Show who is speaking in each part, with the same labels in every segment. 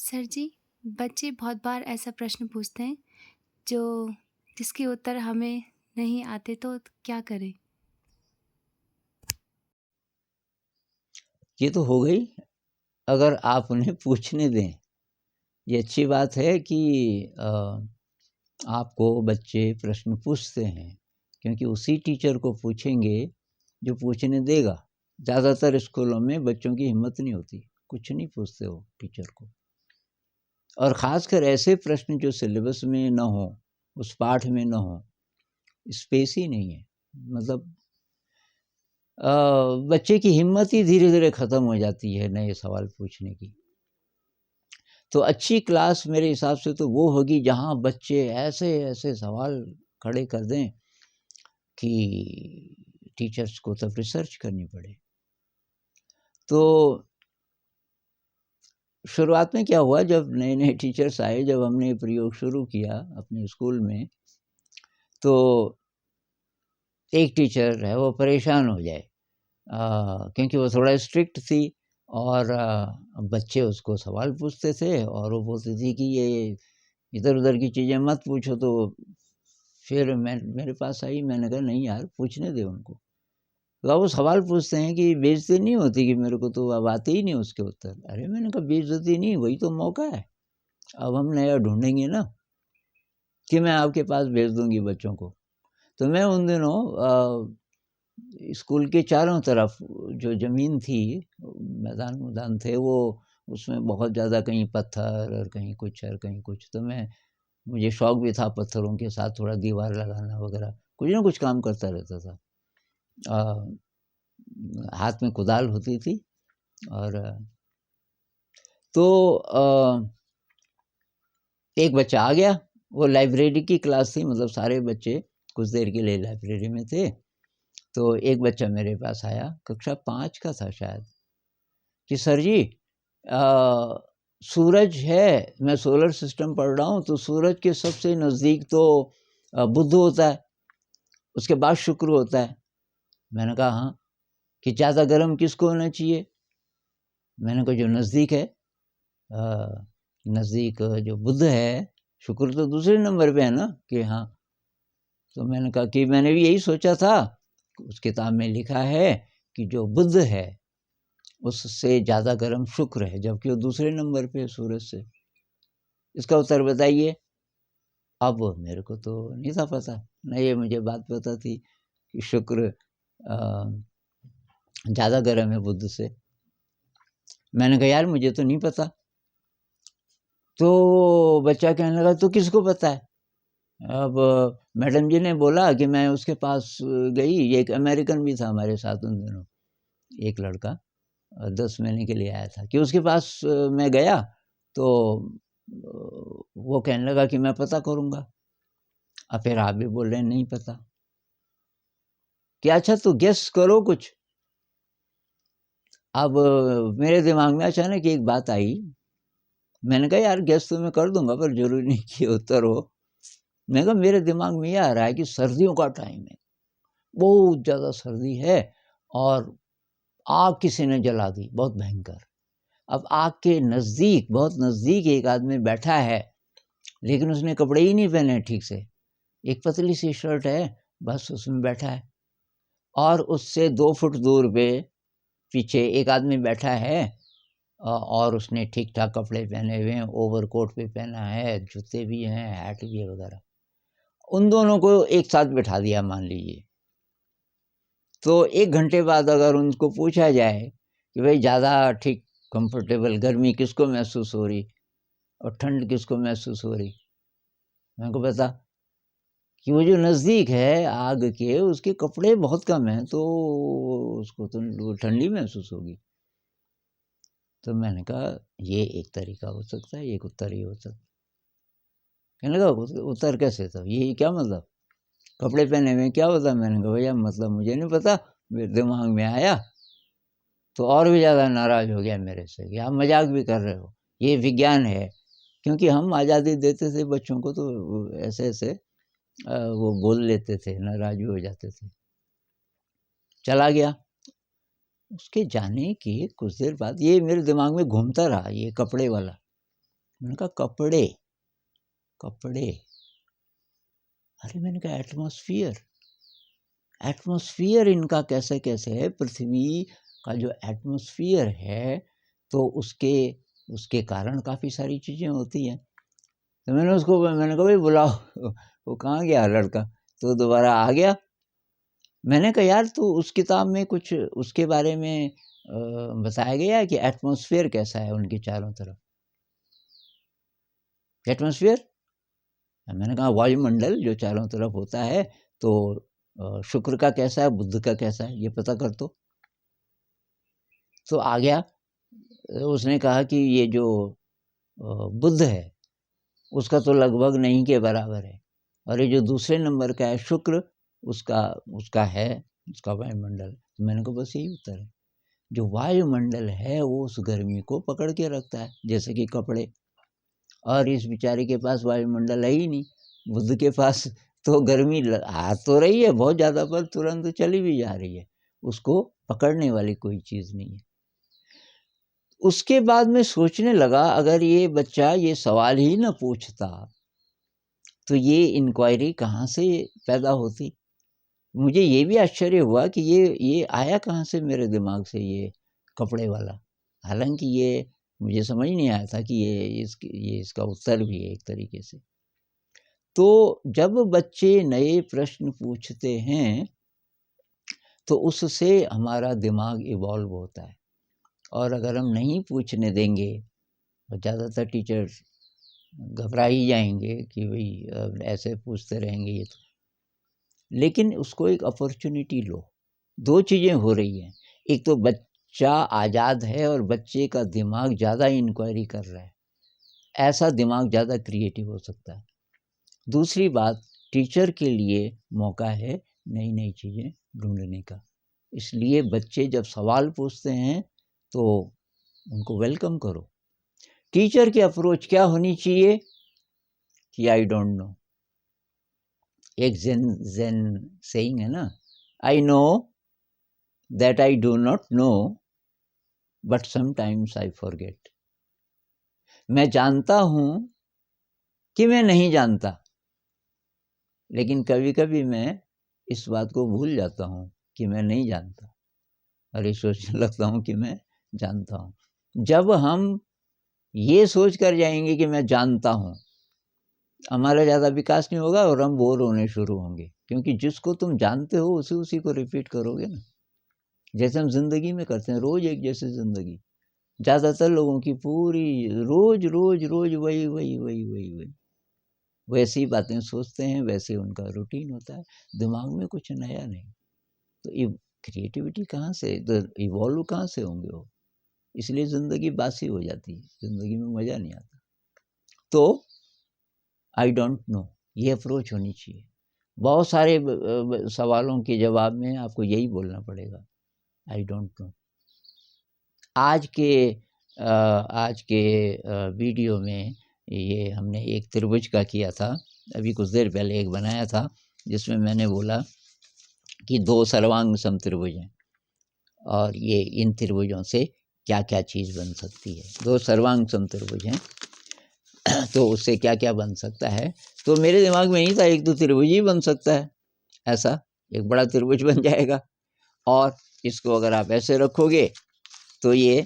Speaker 1: Sir जी, बच्चे बहुत बार ऐसा प्रश्न पूछते हैं जो जिसके उत्तर हमें नहीं आते तो क्या करें?
Speaker 2: ये तो हो गई, अगर आप उन्हें पूछने दें। ये अच्छी बात है कि आपको बच्चे प्रश्न पूछते हैं, क्योंकि उसी टीचर को पूछेंगे जो पूछने देगा। ज़्यादातर स्कूलों में बच्चों की हिम्मत नहीं होती, कुछ नहीं पूछते वो टीचर को। और ख़ासकर ऐसे प्रश्न जो सिलेबस में ना हो, उस पाठ में ना हो, स्पेस ही नहीं है। मतलब बच्चे की हिम्मत ही धीरे-धीरे ख़त्म हो जाती है नए सवाल पूछने की। तो अच्छी क्लास मेरे हिसाब से तो वो होगी जहाँ बच्चे ऐसे-ऐसे सवाल खड़े कर दें कि टीचर्स को तब रिसर्च करनी पड़े। तो शुरुआत में क्या हुआ, जब नए-नए टीचर्स आए, जब हमने ये प्रयोग शुरू किया अपने स्कूल में, तो एक टीचर है वो परेशान हो जाए, क्योंकि वो थोड़ा स्ट्रिक्ट थी और बच्चे उसको सवाल पूछते थे और वो बोलती थी कि ये इधर-उधर की चीज़ें मत पूछो। तो फिर मैं मेरे पास आई, मैंने कहा नहीं यार, पूछने दे उनको। तो अब वो सवाल पूछते हैं कि बेइज़्ज़ती नहीं होती कि मेरे को तो अब आते ही नहीं उसके उत्तर। अरे मैंने कहा बेइज़्ज़ती नहीं, वही तो मौका है। अब हम नया ढूँढेंगे ना कि मैं आपके पास भेज दूँगी बच्चों को। तो मैं उन दिनों स्कूल के चारों तरफ जो ज़मीन थी, मैदान-वैदान थे, वो उसमें बहुत ज़्यादा कहीं पत्थर और कहीं कुछ और कहीं कुछ। तो मुझे शौक भी था पत्थरों के साथ थोड़ा दीवार लगाना वगैरह, कुछ ना कुछ काम करता रहता था। अ, हाथ में कुदाल होती थी और तो एक बच्चा आ गया, वो लाइब्रेरी की क्लास थी, मतलब सारे बच्चे कुछ देर के लिए लाइब्रेरी में थे। तो एक बच्चा मेरे पास आया, कक्षा 5 का था शायद, कि सर जी सूरज है, मैं सोलर सिस्टम पढ़ रहा हूँ, तो सूरज के सबसे नज़दीक तो बुध होता है, उसके बाद शुक्र होता है। मैंने कहा हाँ, कि ज़्यादा गर्म किसको होना चाहिए? मैंने कहा जो नज़दीक है, नज़दीक जो बुध है, शुक्र तो दूसरे नंबर पे है ना, कि हाँ। तो मैंने कहा कि मैंने भी यही सोचा था, उस किताब में लिखा है कि जो बुध है उससे ज़्यादा गर्म शुक्र है, जबकि वो दूसरे नंबर पे है सूरज से। इसका उत्तर बताइए। अब मेरे को तो नहीं था पता, ना ये मुझे बात पता थी कि शुक्र ज़्यादा गर्म है बुध से। मैंने कहा यार मुझे तो नहीं पता। तो बच्चा कहने लगा तो किसको पता है? अब मैडम जी ने बोला कि मैं उसके पास गई, एक अमेरिकन भी था हमारे साथ उन दिनों, एक लड़का 10 महीने के लिए आया था, कि उसके पास मैं गया। तो वो कहने लगा कि मैं पता करूँगा। अब फिर आप भी बोल रहे हैं नहीं पता, कि अच्छा तो गेस करो कुछ। अब मेरे दिमाग में अचानक एक बात आई। मैंने कहा यार गेस तो मैं कर दूँगा, पर ज़रूरी नहीं कि उत्तर हो। मैंने कहा मेरे दिमाग में ये आ रहा है कि सर्दियों का टाइम है, बहुत ज़्यादा सर्दी है और आग किसी ने जला दी बहुत भयंकर। अब आग के नज़दीक, बहुत नज़दीक एक आदमी बैठा है, लेकिन उसने कपड़े ही नहीं पहने ठीक से। एक पतली सी शर्ट है, बस उसमें बैठा है। और उससे 2 फुट दूर पे पीछे एक आदमी बैठा है, और उसने ठीक-ठाक कपड़े पहने हुए हैं, ओवरकोट भी पहना है, जूते भी हैं, हैट भी है वगैरह। उन दोनों को एक साथ बिठा दिया मान लीजिए। तो 1 घंटे बाद अगर उनको पूछा जाए कि भई ज़्यादा ठीक कंफर्टेबल गर्मी किसको महसूस हो रही और ठंड किसको महसूस हो रही? मैंने कहा बता, कि वो जो नज़दीक है आग के, उसके कपड़े बहुत कम हैं, तो उसको तो वो ठंडी महसूस होगी। तो मैंने कहा ये एक तरीका हो सकता है, एक उत्तर ये हो सकता है। कहने लगा उत्तर कैसे, तो ये क्या मतलब? कपड़े पहने हुए हैं, क्या होता है? मैंने कहा भैया मतलब मुझे नहीं पता, मेरे दिमाग में आया। तो और भी ज़्यादा नाराज़ हो गया मेरे से कि आप मज़ाक भी कर रहे हो, ये विज्ञान है। क्योंकि हम आज़ादी देते थे बच्चों को, तो वो ऐसे-ऐसे वो बोल लेते थे, नाराज़ भी हो जाते थे। चला गया। उसके जाने के कुछ देर बाद ये मेरे दिमाग में घूमता रहा, ये कपड़े वाला। मैंने कहा कपड़े, कपड़े। अरे मैंने कहा एटमॉस्फियर, एटमॉस्फियर इनका कैसे कैसे है, पृथ्वी का जो एटमॉस्फियर है तो उसके उसके कारण काफ़ी सारी चीज़ें होती हैं। तो मैंने कहा भाई बुलाओ, वो कहाँ गया लड़का, तो दोबारा आ गया। मैंने कहा यार तो उस किताब में कुछ उसके बारे में बताया गया है कि एटमॉस्फेयर कैसा है उनके चारों तरफ, एटमॉस्फेयर। मैंने कहा वायुमंडल जो चारों तरफ होता है, तो शुक्र का कैसा है, बुध का कैसा है, ये पता कर। तो आ गया। उसने कहा कि ये जो बुध है उसका तो लगभग नहीं के बराबर है, और ये जो दूसरे नंबर का है शुक्र, उसका उसका है, उसका वायुमंडल। तो मैंने कहा बस यही उत्तर है, जो वायुमंडल है वो उस गर्मी को पकड़ के रखता है, जैसे कि कपड़े। और इस बेचारे के पास वायुमंडल है ही नहीं, बुध के पास तो गर्मी आ तो रही है बहुत ज़्यादा, पर तुरंत चली भी जा रही है, उसको पकड़ने वाली कोई चीज़ नहीं है। उसके बाद मैं सोचने लगा, अगर ये बच्चा ये सवाल ही न पूछता तो ये इंक्वायरी कहाँ से पैदा होती। मुझे ये भी आश्चर्य हुआ कि ये आया कहाँ से मेरे दिमाग से, ये कपड़े वाला। हालांकि ये मुझे समझ नहीं आया था कि ये इसका उत्तर भी है एक तरीके से। तो जब बच्चे नए प्रश्न पूछते हैं तो उससे हमारा दिमाग इवॉल्व होता है, और अगर हम नहीं पूछने देंगे, और ज़्यादातर टीचर्स घबरा ही जाएंगे कि भाई ऐसे पूछते रहेंगे ये तो, लेकिन उसको एक अपॉर्चुनिटी लो। दो चीज़ें हो रही हैं, एक तो बच्चा आज़ाद है और बच्चे का दिमाग ज़्यादा इंक्वायरी कर रहा है, ऐसा दिमाग ज़्यादा क्रिएटिव हो सकता है। दूसरी बात, टीचर के लिए मौका है नई नई चीज़ें ढूंढने का। इसलिए बच्चे जब सवाल पूछते हैं तो उनको वेलकम करो। टीचर की अप्रोच क्या होनी चाहिए कि आई डोंट नो। एक ज़ेन सेइंग है ना, I know that I do not know but sometimes I forget. मैं जानता हूँ कि मैं नहीं जानता, लेकिन कभी कभी मैं इस बात को भूल जाता हूँ कि मैं नहीं जानता, और ये सोचने लगता हूँ कि मैं जानता हूँ। जब हम ये सोच कर जाएंगे कि मैं जानता हूँ, हमारा ज़्यादा विकास नहीं होगा और हम बोर होने शुरू होंगे, क्योंकि जिसको तुम जानते हो उसी को रिपीट करोगे ना। जैसे हम ज़िंदगी में करते हैं, रोज़ एक जैसी ज़िंदगी, ज़्यादातर लोगों की पूरी रोज़ रोज़ रोज़ वही वही वही वही वही वैसी बातें सोचते हैं, वैसे उनका रूटीन होता है, दिमाग में कुछ नया नहीं। तो ये क्रिएटिविटी कहाँ से, तो इवॉल्व कहाँ से होंगे वो। इसलिए ज़िंदगी बासी हो जाती है, ज़िंदगी में मज़ा नहीं आता। तो आई डोंट नो, ये अप्रोच होनी चाहिए। बहुत सारे सवालों के जवाब में आपको यही बोलना पड़ेगा, आई डोंट नो। आज के वीडियो में ये हमने एक त्रिभुज का किया था, अभी कुछ देर पहले एक बनाया था, जिसमें मैंने बोला कि दो सर्वांग समत्रिभुज हैं और ये इन त्रिभुजों से क्या क्या चीज़ बन सकती है। दो सर्वांग समत्रिभुज हैं तो उससे क्या क्या बन सकता है। तो मेरे दिमाग में नहीं था एक तो त्रिभुज ही बन सकता है, ऐसा एक बड़ा त्रिभुज बन जाएगा, और इसको अगर आप ऐसे रखोगे तो ये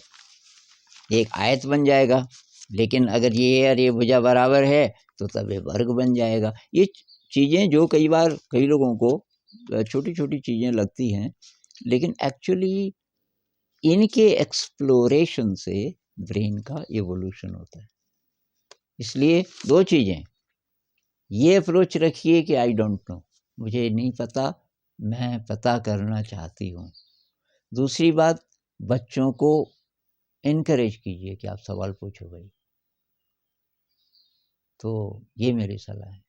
Speaker 2: एक आयत बन जाएगा, लेकिन अगर ये और ये भुजा बराबर है तो तब ये वर्ग बन जाएगा। ये चीज़ें जो कई बार कई लोगों को छोटी छोटी चीज़ें लगती हैं, लेकिन एक्चुअली इनके एक्सप्लोरेशन से ब्रेन का एवोल्यूशन होता है। इसलिए दो चीज़ें, ये अप्रोच रखिए कि आई डोंट नो, मुझे नहीं पता, मैं पता करना चाहती हूँ। दूसरी बात, बच्चों को इनकरेज कीजिए कि आप सवाल पूछो भाई। तो ये मेरी सलाह है।